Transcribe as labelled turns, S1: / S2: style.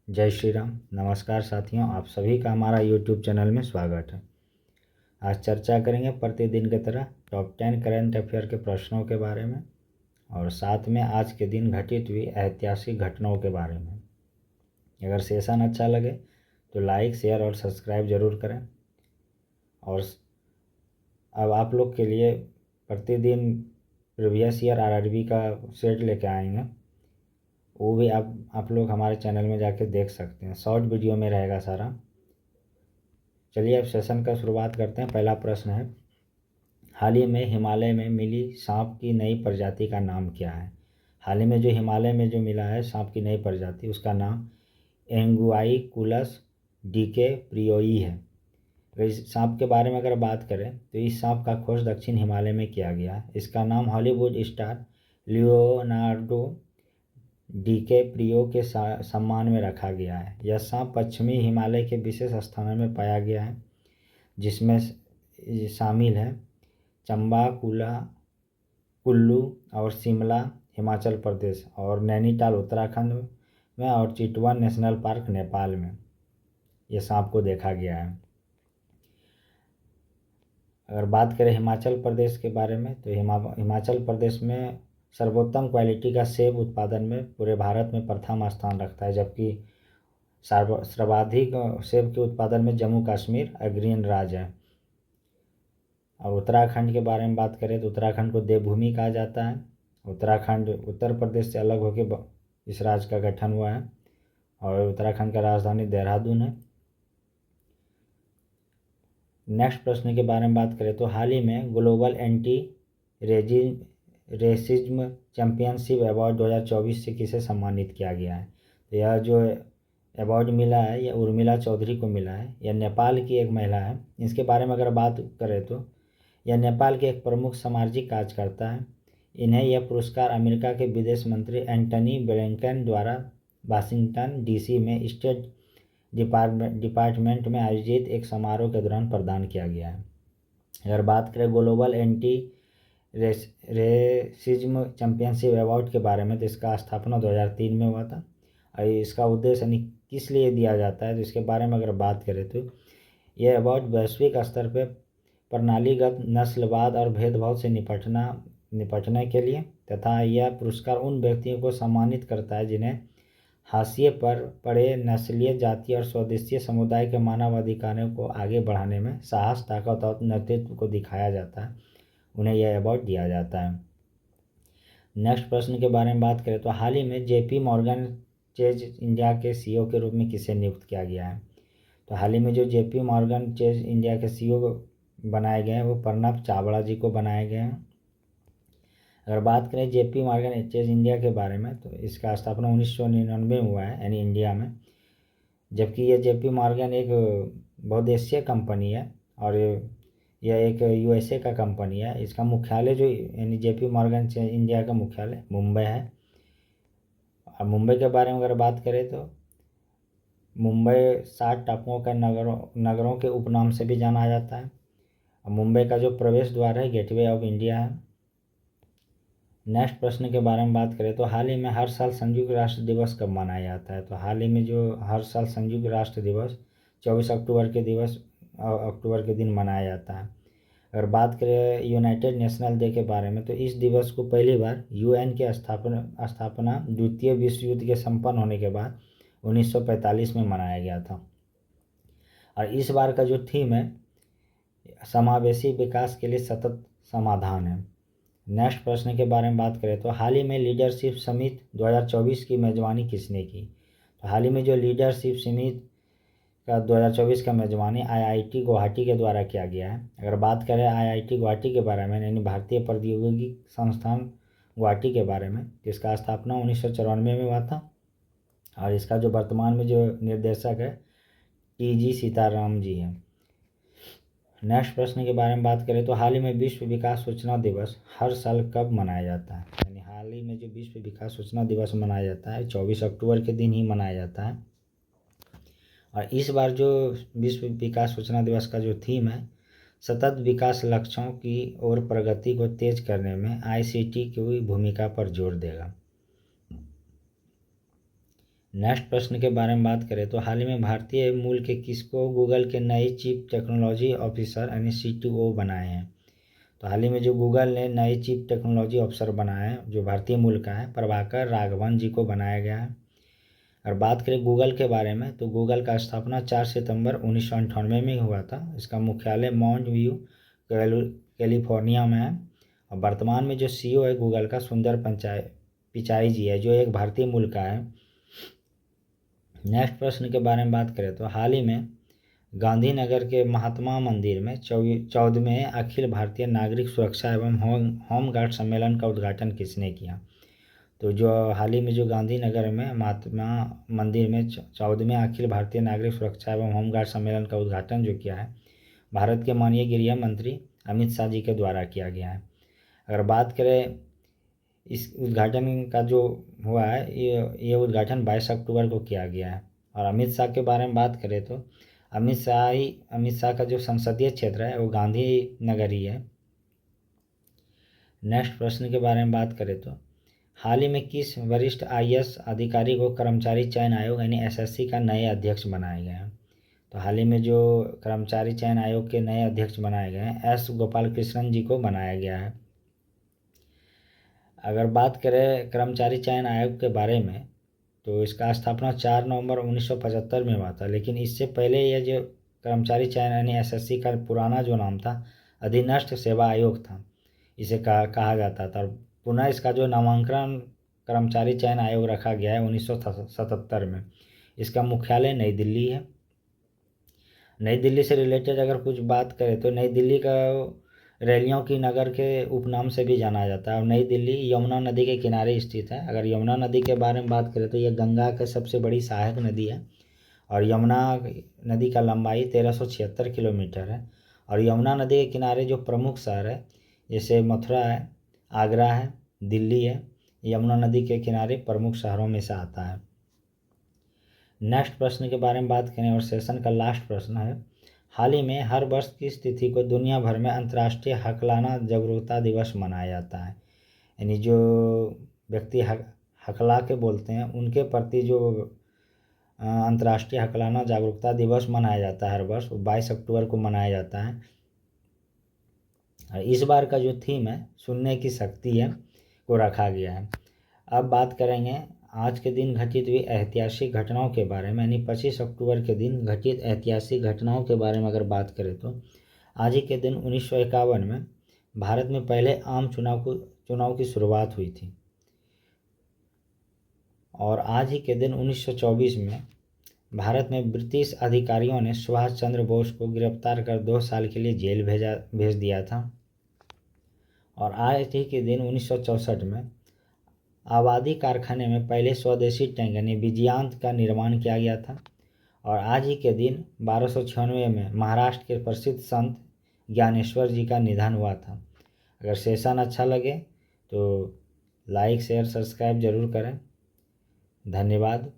S1: जय श्री राम। नमस्कार साथियों, आप सभी का हमारा YouTube चैनल में स्वागत है। आज चर्चा करेंगे प्रतिदिन की तरह टॉप 10 करंट अफेयर के प्रश्नों के बारे में और साथ में आज के दिन घटित हुई ऐतिहासिक घटनाओं के बारे में। अगर सेशन अच्छा लगे तो लाइक, शेयर और सब्सक्राइब ज़रूर करें। और अब आप लोग के लिए प्रतिदिन प्रीवियस ईयर आरआरबी का सेट लेके आएंगे, वो भी आप लोग हमारे चैनल में जाके देख सकते हैं। शॉर्ट वीडियो में रहेगा सारा। चलिए अब सेशन का शुरुआत करते हैं। पहला प्रश्न है, हाल ही में हिमालय में मिली सांप की नई प्रजाति का नाम क्या है? हाल ही में जो हिमालय में जो मिला है सांप की नई प्रजाति, उसका नाम एंगुआइकुलस डीके प्रियोई है। तो इस सांप के बारे में अगर बात करें तो इस सांप का खोज दक्षिण हिमालय में किया गया है। इसका नाम हॉलीवुड स्टार लियोनार्डो डीके प्रियो के सम्मान में रखा गया है। यह सांप पश्चिमी हिमालय के विशेष स्थानों में पाया गया है, जिसमें शामिल है चंबा, कुल्लू और शिमला हिमाचल प्रदेश, और नैनीताल उत्तराखंड में, और चितवन नेशनल पार्क नेपाल में यह सांप को देखा गया है। अगर बात करें हिमाचल प्रदेश के बारे में तो हिमाचल प्रदेश में सर्वोत्तम क्वालिटी का सेब उत्पादन में पूरे भारत में प्रथम स्थान रखता है, जबकि सर्वाधिक सेब के उत्पादन में जम्मू कश्मीर अग्रणी राज्य है। और उत्तराखंड के बारे में बात करें तो उत्तराखंड को देवभूमि कहा जाता है। उत्तराखंड उत्तर प्रदेश से अलग होकर इस राज्य का गठन हुआ है और उत्तराखंड का राजधानी देहरादून है। नेक्स्ट प्रश्न के बारे में बात करें तो हाल ही में global anti racism championship award 2024 से किसे सम्मानित किया गया है? तो यह जो अवार्ड मिला है यह उर्मिला चौधरी को मिला है। यह नेपाल की एक महिला है। इसके बारे में अगर बात करें तो यह नेपाल के एक प्रमुख सामाजिक कार्यकर्ता है। इन्हें यह पुरस्कार अमेरिका के विदेश मंत्री एंटनी ब्लिंकन द्वारा वाशिंगटन डीसी में स्टेट डिपार्टमेंट में आयोजित एक समारोह के दौरान प्रदान किया गया है। अगर बात करें global anti racism championship award के बारे में तो इसका स्थापना 2003 में हुआ था। और इसका उद्देश्य यानी किस लिए दिया जाता है तो इसके बारे में अगर बात करें तो यह अवार्ड वैश्विक स्तर पर प्रणालीगत नस्लवाद और भेदभाव से निपटने के लिए, तथा यह पुरस्कार उन व्यक्तियों को सम्मानित करता है जिन्हें हाशिए पर पड़े नस्लीय, जातीय और स्वदेशी समुदाय के मानवाधिकारों को आगे बढ़ाने में साहस, ताकत और नेतृत्व को दिखाया जाता है। उन्हें यह अवार्ड दिया जाता है। नेक्स्ट प्रश्न के बारे में बात करें तो हाल ही में JP मॉर्गन चेज इंडिया के CEO के रूप में किसे नियुक्त किया गया है? तो हाल ही में जो JP मॉर्गन चेज इंडिया के CEO बनाए गए हैं वो प्रणब चावड़ा जी को बनाए गए हैं। अगर बात करें JP मॉर्गन चेज इंडिया के बारे में तो इसका स्थापना 1999 में हुआ है, यानी इंडिया में। जबकि ये JP मॉर्गन एक बहुदेशीय कंपनी है और यह एक USA का कंपनी है। इसका मुख्यालय जो यानी JP मॉर्गन चेज इंडिया का मुख्यालय मुंबई है। और मुंबई के बारे में अगर बात करें तो मुंबई 7 टापुओं का नगरों के उपनाम से भी जाना जाता है। और मुंबई का जो प्रवेश द्वार है गेटवे ऑफ इंडिया है। नेक्स्ट प्रश्न के बारे में बात करें तो हाल ही में हर साल संयुक्त राष्ट्र दिवस कब मनाया जाता है? तो हाल ही में जो हर साल संयुक्त राष्ट्र दिवस 24 अक्टूबर के दिन मनाया जाता है। अगर बात करें यूनाइटेड नेशनल डे के बारे में तो इस दिवस को पहली बार UN के स्थापना द्वितीय विश्व युद्ध के संपन्न होने के बाद 1945 में मनाया गया था। और इस बार का जो थीम है समावेशी विकास के लिए सतत समाधान है। नेक्स्ट प्रश्न के बारे में बात करें तो हाल ही में लीडरशिप समिट 2024 की मेजबानी किसने की? तो हाल ही में जो लीडरशिप समिट का 2024 का मेजबानी IIT गुवाहाटी के द्वारा किया गया है। अगर बात करें IIT गुवाहाटी के बारे में यानी भारतीय प्रौद्योगिकी संस्थान गुवाहाटी के बारे में, जिसका स्थापना 1994 में हुआ था। और इसका जो वर्तमान में जो निर्देशक है TG सीताराम जी हैं। नेक्स्ट प्रश्न के बारे में बात करें तो हाल ही में विश्व विकास सूचना दिवस हर साल कब मनाया जाता है? यानी हाल ही में जो विश्व विकास सूचना दिवस मनाया जाता है 24 अक्टूबर के दिन ही मनाया जाता है। और इस बार जो विश्व विकास सूचना दिवस का जो थीम है सतत विकास लक्ष्यों की ओर प्रगति को तेज करने में ICT की भूमिका पर जोर देगा। नेक्स्ट प्रश्न के बारे में बात करें तो हाल ही में भारतीय मूल के किसको गूगल के नए चीफ टेक्नोलॉजी ऑफिसर यानी CTO बनाए हैं। तो हाल ही में जो गूगल ने नए चीफ टेक्नोलॉजी ऑफिसर बनाए हैं जो भारतीय मूल का है, प्रभाकर राघवन जी को बनाया गया है। और बात करें गूगल के बारे में तो गूगल का स्थापना 4 सितंबर 1998 में हुआ था। इसका मुख्यालय माउंट व्यू कैलिफोर्निया में है। और वर्तमान में जो CEO है गूगल का, सुंदर पिचाई जी है, जो एक भारतीय मूल का है। नेक्स्ट प्रश्न के बारे में बात करें तो हाल ही में गांधीनगर के महात्मा मंदिर में 14वें अखिल भारतीय नागरिक सुरक्षा एवं होमगार्ड सम्मेलन का उद्घाटन किसने किया। तो जो हाल ही में जो गांधीनगर में महात्मा मंदिर में 14वें अखिल भारतीय नागरिक सुरक्षा एवं होमगार्ड सम्मेलन का उद्घाटन जो किया है, भारत के माननीय गृह मंत्री अमित शाह जी के द्वारा किया गया है। अगर बात करें इस उद्घाटन का जो हुआ है, ये उद्घाटन 22 अक्टूबर को किया गया है। और अमित शाह के बारे में बात करें तो अमित शाह का जो संसदीय क्षेत्र है वो गांधी नगर ही है। नेक्स्ट प्रश्न के बारे में बात करें तो हाल ही में किस वरिष्ठ IAS अधिकारी को कर्मचारी चयन आयोग यानी SSC का नए अध्यक्ष बनाया गया है। तो हाल ही में जो कर्मचारी चयन आयोग के नए अध्यक्ष बनाए गए हैं, S गोपालकृष्णन जी को बनाया गया है। अगर बात करें कर्मचारी चयन आयोग के बारे में तो इसका स्थापना 4 नवंबर 1975 में हुआ था। लेकिन इससे पहले यह जो कर्मचारी चयन यानी SSC का पुराना जो नाम था अधीनस्थ सेवा आयोग था, इसे कहा जाता था। और पुनः इसका जो नामांकन कर्मचारी चयन आयोग रखा गया है 1977 में। इसका मुख्यालय नई दिल्ली है। नई दिल्ली से रिलेटेड अगर कुछ बात करें तो नई दिल्ली का रैलियों की नगर के उपनाम से भी जाना जाता है। और नई दिल्ली यमुना नदी के किनारे स्थित है। अगर यमुना नदी के बारे में बात करें तो यह गंगा की सबसे बड़ी सहायक नदी है। और यमुना नदी का लंबाई 1376 किलोमीटर है। और यमुना नदी के किनारे जो प्रमुख शहर है जैसे मथुरा है, आगरा है, दिल्ली है, यमुना नदी के किनारे प्रमुख शहरों में से आता है। नेक्स्ट प्रश्न के बारे में बात करें और सेशन का लास्ट प्रश्न है, हाल ही में हर वर्ष किस तिथि को दुनिया भर में अंतर्राष्ट्रीय हकलाना जागरूकता दिवस मनाया जाता है। यानी जो व्यक्ति हकला के बोलते हैं उनके प्रति जो अंतर्राष्ट्रीय हकलाना जागरूकता दिवस मनाया जाता है हर वर्ष, 22 अक्टूबर को मनाया जाता है। इस बार का जो थीम है सुनने की शक्ति है को रखा गया है। अब बात करेंगे आज के दिन घटित हुई ऐतिहासिक घटनाओं के बारे में। यानी 25 अक्टूबर के दिन घटित ऐतिहासिक घटनाओं के बारे में अगर बात करें तो आज ही के दिन 1951 में भारत में पहले आम चुनाव की शुरुआत हुई थी। और आज ही के दिन 1924 में भारत में ब्रिटिश अधिकारियों ने सुभाष चंद्र बोस को गिरफ्तार कर 2 साल के लिए जेल भेज दिया था। और आज ही के दिन 1964 में आबादी कारखाने में पहले स्वदेशी टैंक यानी विजयांत का निर्माण किया गया था। और आज ही के दिन 1296 में महाराष्ट्र के प्रसिद्ध संत ज्ञानेश्वर जी का निधन हुआ था। अगर सेशन अच्छा लगे तो लाइक शेयर सब्सक्राइब जरूर करें। धन्यवाद।